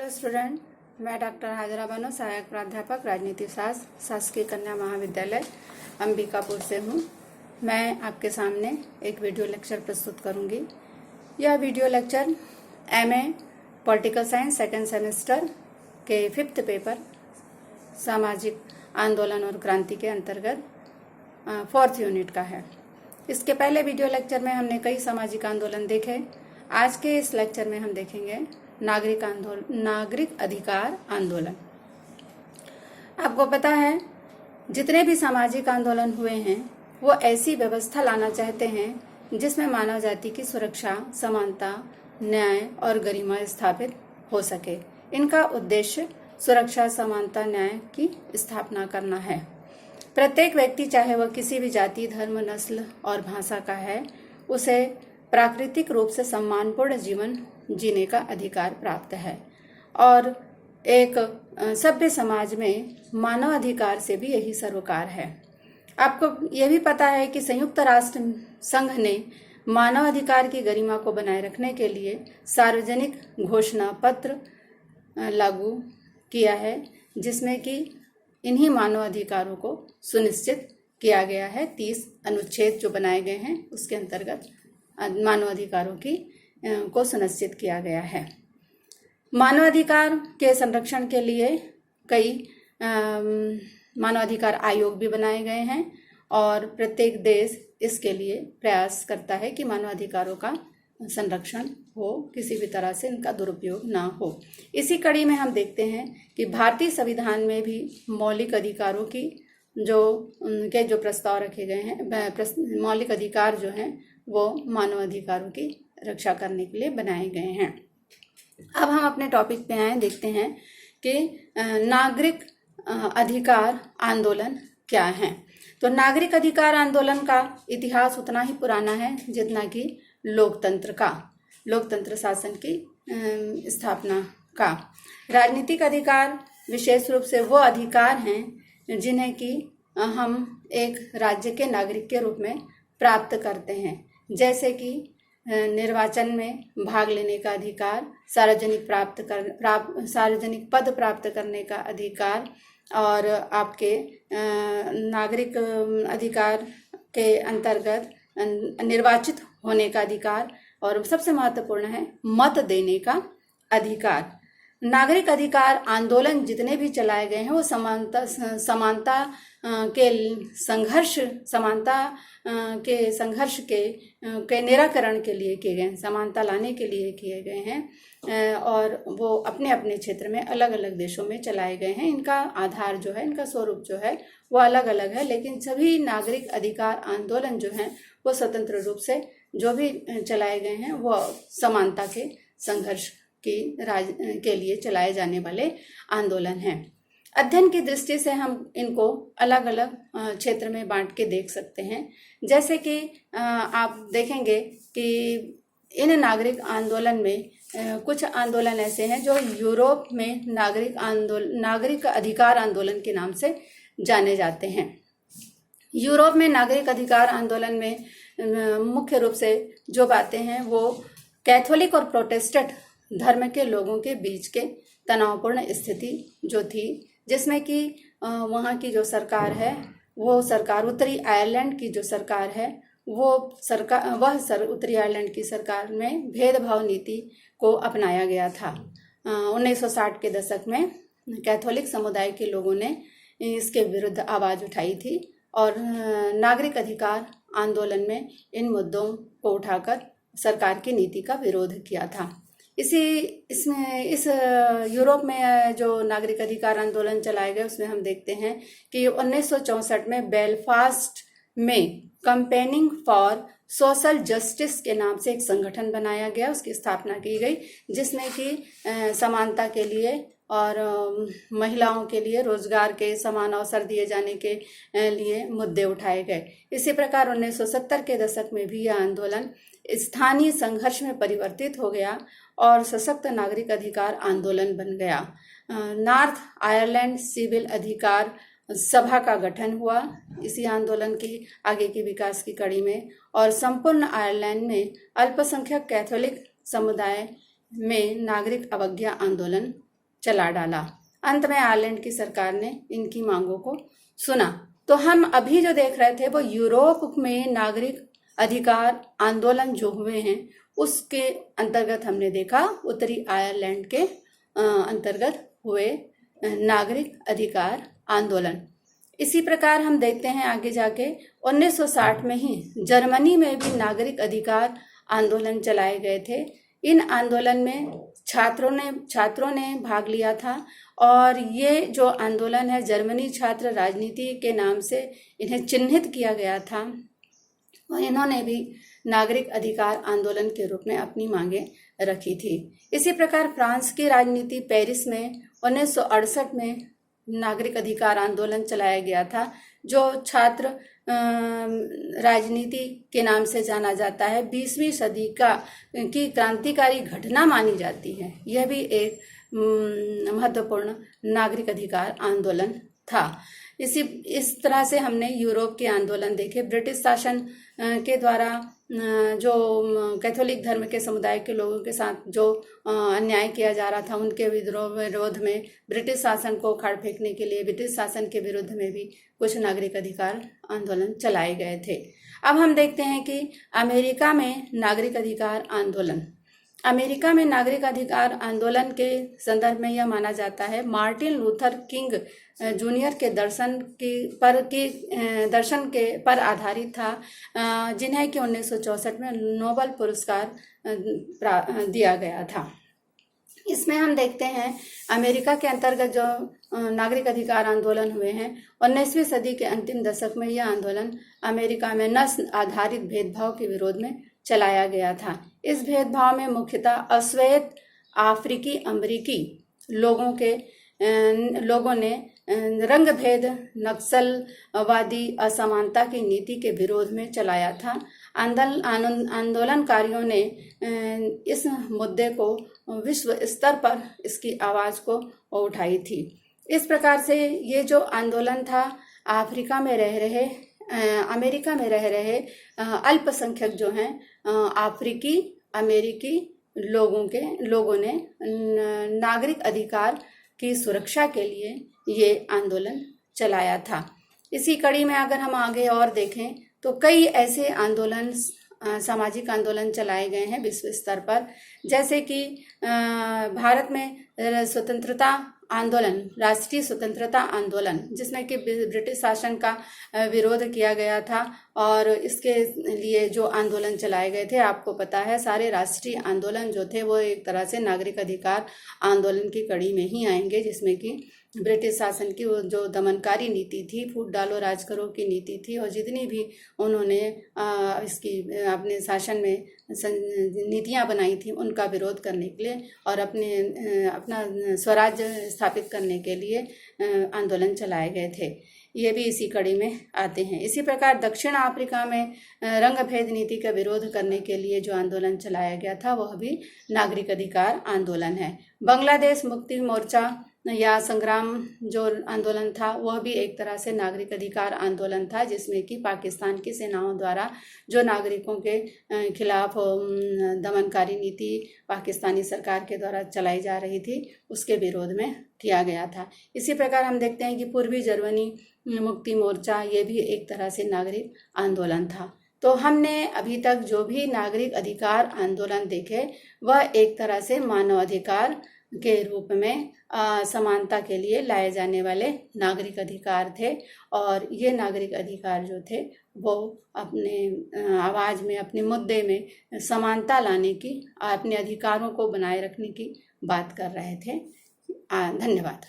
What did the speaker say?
Hello student, मैं doctor Hazra Bano, सहायक प्राध्यापक राजनीति शास्त्र, शासकीय कन्या महाविद्यालय अंबिकापुर से हूँ। मैं आपके सामने एक वीडियो लेक्चर प्रस्तुत करूँगी। यह video lecture MA political science second semester के 5th पेपर सामाजिक आंदोलन और क्रांति के अंतर्गत 4th यूनिट का है। इसके पहले वीडियो लेक्चर में हमने कई सामाजिक आंदोलन देखे। आज के इस लेक्चर में हम देखेंगे नागरिक अधिकार आंदोलन। आपको पता है, जितने भी सामाजिक आंदोलन हुए हैं वो ऐसी व्यवस्था लाना चाहते हैं जिसमें मानव जाति की सुरक्षा, समानता, न्याय और गरिमा स्थापित हो सके। इनका उद्देश्य सुरक्षा, समानता, न्याय की स्थापना करना है। प्रत्येक व्यक्ति, चाहे वह किसी भी जाति, धर्म, नस्ल और भाषा का है, उसे प्राकृतिक रूप से सम्मानपूर्ण जीवन जीने का अधिकार प्राप्त है। और एक सभ्य समाज में मानव अधिकार से भी यही सरोकार है। आपको यह भी पता है कि संयुक्त राष्ट्र संघ ने मानव अधिकार की गरिमा को बनाए रखने के लिए सार्वजनिक घोषणा पत्र लागू किया है, जिसमें कि इन्हीं मानव अधिकारों को सुनिश्चित किया गया है। 30 अनुच्छेद जो बनाए गए हैं उसके अंतर्गत मानव अधिकारों की को सुनिश्चित किया गया है। मानव अधिकार के संरक्षण के लिए कई मानव अधिकार आयोग भी बनाए गए हैं और प्रत्येक देश इसके लिए प्रयास करता है कि मानव अधिकारों का संरक्षण हो, किसी भी तरह से इनका दुरुपयोग ना हो। इसी कड़ी में हम देखते हैं कि भारतीय संविधान में भी मौलिक अधिकारों की जो प्रस्ताव रखे गए हैं, मौलिक अधिकार जो हैं वो मानव अधिकारों की रक्षा करने के लिए बनाए गए हैं। अब हम अपने टॉपिक पे आए, देखते हैं कि नागरिक अधिकार आंदोलन क्या है। तो नागरिक अधिकार आंदोलन का इतिहास उतना ही पुराना है जितना कि लोकतंत्र शासन की स्थापना का। राजनीतिक अधिकार विशेष रूप से वो अधिकार हैं जिन्हें कि हम एक राज्य के नागरिक के रूप में प्राप्त करते हैं, जैसे कि निर्वाचन में भाग लेने का अधिकार, सार्वजनिक पद प्राप्त करने का अधिकार और आपके नागरिक अधिकार के अंतर्गत निर्वाचित होने का अधिकार, और सबसे महत्वपूर्ण है मत देने का अधिकार। नागरिक अधिकार आंदोलन जितने भी चलाए गए हैं वो समानता के संघर्ष के निराकरण के लिए किए गए हैं, समानता लाने के लिए किए गए हैं और वो अपने अपने क्षेत्र में अलग अलग देशों में चलाए गए हैं। इनका आधार जो है, इनका स्वरूप जो है वो अलग अलग है, लेकिन सभी नागरिक अधिकार आंदोलन जो हैं वो स्वतंत्र रूप से जो भी चलाए गए हैं वो समानता के संघर्ष के लिए चलाए जाने वाले आंदोलन हैं। अध्ययन की दृष्टि से हम इनको अलग अलग क्षेत्र में बांट के देख सकते हैं। जैसे कि आप देखेंगे कि इन नागरिक आंदोलन में कुछ आंदोलन ऐसे हैं जो यूरोप में नागरिक अधिकार आंदोलन के नाम से जाने जाते हैं। यूरोप में नागरिक अधिकार आंदोलन में मुख्य रूप से जो बातें हैं वो कैथोलिक और प्रोटेस्टेंट धर्म के लोगों के बीच के तनावपूर्ण स्थिति जो थी, जिसमें कि वहाँ की जो सरकार है वो सरकार, उत्तरी आयरलैंड की जो सरकार है उत्तरी आयरलैंड की सरकार में भेदभाव नीति को अपनाया गया था। 1960 के दशक में कैथोलिक समुदाय के लोगों ने इसके विरुद्ध आवाज़ उठाई थी और नागरिक अधिकार आंदोलन में इन मुद्दों को उठाकर सरकार की नीति का विरोध किया था। इस यूरोप में जो नागरिक अधिकार आंदोलन चलाए गए उसमें हम देखते हैं कि 1964 में बेलफास्ट में कंपेनिंग फॉर सोशल जस्टिस के नाम से एक संगठन बनाया गया, उसकी स्थापना की गई, जिसमें कि समानता के लिए और महिलाओं के लिए रोजगार के समान अवसर दिए जाने के लिए मुद्दे उठाए गए। इसी प्रकार 1970 के दशक में भी यह आंदोलन स्थानीय संघर्ष में परिवर्तित हो गया और सशक्त नागरिक अधिकार आंदोलन बन गया। नॉर्थ आयरलैंड सिविल अधिकार सभा का गठन हुआ इसी आंदोलन की आगे की विकास की कड़ी में, और संपूर्ण आयरलैंड में अल्पसंख्यक कैथोलिक समुदाय में नागरिक अवज्ञा आंदोलन चला डाला। अंत में आयरलैंड की सरकार ने इनकी मांगों को सुना। तो हम अभी जो देख रहे थे वो यूरोप में नागरिक अधिकार आंदोलन जो हुए हैं उसके अंतर्गत हमने देखा, उत्तरी आयरलैंड के अंतर्गत हुए नागरिक अधिकार आंदोलन। इसी प्रकार हम देखते हैं आगे जाके 1960 में ही जर्मनी में भी नागरिक अधिकार आंदोलन चलाए गए थे। इन आंदोलन में छात्रों ने भाग लिया था और ये जो आंदोलन है जर्मनी छात्र राजनीति के नाम से इन्हें चिन्हित किया गया था और इन्होंने भी नागरिक अधिकार आंदोलन के रूप में अपनी मांगें रखी थी। इसी प्रकार फ्रांस की राजनीति पेरिस में 1968 में नागरिक अधिकार आंदोलन चलाया गया था, जो छात्र राजनीति के नाम से जाना जाता है। 20वीं सदी की क्रांतिकारी घटना मानी जाती है। यह भी एक महत्वपूर्ण नागरिक अधिकार आंदोलन था। इस तरह से हमने यूरोप के आंदोलन देखे। ब्रिटिश शासन के द्वारा जो कैथोलिक धर्म के समुदाय के लोगों के साथ जो अन्याय किया जा रहा था, उनके विरोध में ब्रिटिश शासन को उखाड़ फेंकने के लिए ब्रिटिश शासन के विरुद्ध में भी कुछ नागरिक अधिकार आंदोलन चलाए गए थे। अब हम देखते हैं कि अमेरिका में नागरिक अधिकार आंदोलन। अमेरिका में नागरिक अधिकार आंदोलन के संदर्भ में यह माना जाता है मार्टिन लूथर किंग जूनियर के दर्शन पर आधारित था, जिन्हें कि 1964 में नोबेल पुरस्कार दिया गया था। इसमें हम देखते हैं अमेरिका के अंतर्गत जो नागरिक अधिकार आंदोलन हुए हैं 19वीं सदी के अंतिम दशक में, यह आंदोलन अमेरिका में नस्ल आधारित भेदभाव के विरोध में चलाया गया था। इस भेदभाव में मुख्यतः अश्वेत अफ्रीकी अमेरिकी लोगों ने रंग भेद, नक्सलवादी असमानता की नीति के विरोध में चलाया था। आंदोलनकारियों ने इस मुद्दे को विश्व स्तर पर इसकी आवाज को उठाई थी। इस प्रकार से ये जो आंदोलन था अफ्रीका में रह रहे अमेरिका में रह रहे अल्पसंख्यक जो हैं अफ्रीकी अमेरिकी लोगों ने नागरिक अधिकार की सुरक्षा के लिए ये आंदोलन चलाया था। इसी कड़ी में अगर हम आगे और देखें तो कई ऐसे आंदोलन सामाजिक आंदोलन चलाए गए हैं विश्व स्तर पर, जैसे कि भारत में स्वतंत्रता आंदोलन, राष्ट्रीय स्वतंत्रता आंदोलन, जिसमें कि ब्रिटिश शासन का विरोध किया गया था और इसके लिए जो आंदोलन चलाए गए थे, आपको पता है सारे राष्ट्रीय आंदोलन जो थे वो एक तरह से नागरिक अधिकार आंदोलन की कड़ी में ही आएंगे, जिसमें कि ब्रिटिश शासन की वो जो दमनकारी नीति थी, फूट डालो राज करो की नीति थी, और जितनी भी उन्होंने इसकी अपने शासन में नीतियां बनाई थी उनका विरोध करने के लिए और अपना स्वराज्य स्थापित करने के लिए आंदोलन चलाए गए थे। ये भी इसी कड़ी में आते हैं। इसी प्रकार दक्षिण अफ्रीका में रंग भेद नीति का विरोध करने के लिए जो आंदोलन चलाया गया था वह भी नागरिक अधिकार आंदोलन है। बांग्लादेश मुक्ति मोर्चा या संग्राम जो आंदोलन था वह भी एक तरह से नागरिक अधिकार आंदोलन था, जिसमें कि पाकिस्तान की सेनाओं द्वारा जो नागरिकों के खिलाफ दमनकारी नीति पाकिस्तानी सरकार के द्वारा चलाई जा रही थी उसके विरोध में किया गया था। इसी प्रकार हम देखते हैं कि पूर्वी जर्मनी मुक्ति मोर्चा ये भी एक तरह से नागरिक आंदोलन था। तो हमने अभी तक जो भी नागरिक अधिकार आंदोलन देखे वह एक तरह से मानव अधिकार के रूप में समानता के लिए लाए जाने वाले नागरिक अधिकार थे, और ये नागरिक अधिकार जो थे वो अपने आवाज़ में, अपने मुद्दे में समानता लाने की, अपने अधिकारों को बनाए रखने की बात कर रहे थे। धन्यवाद।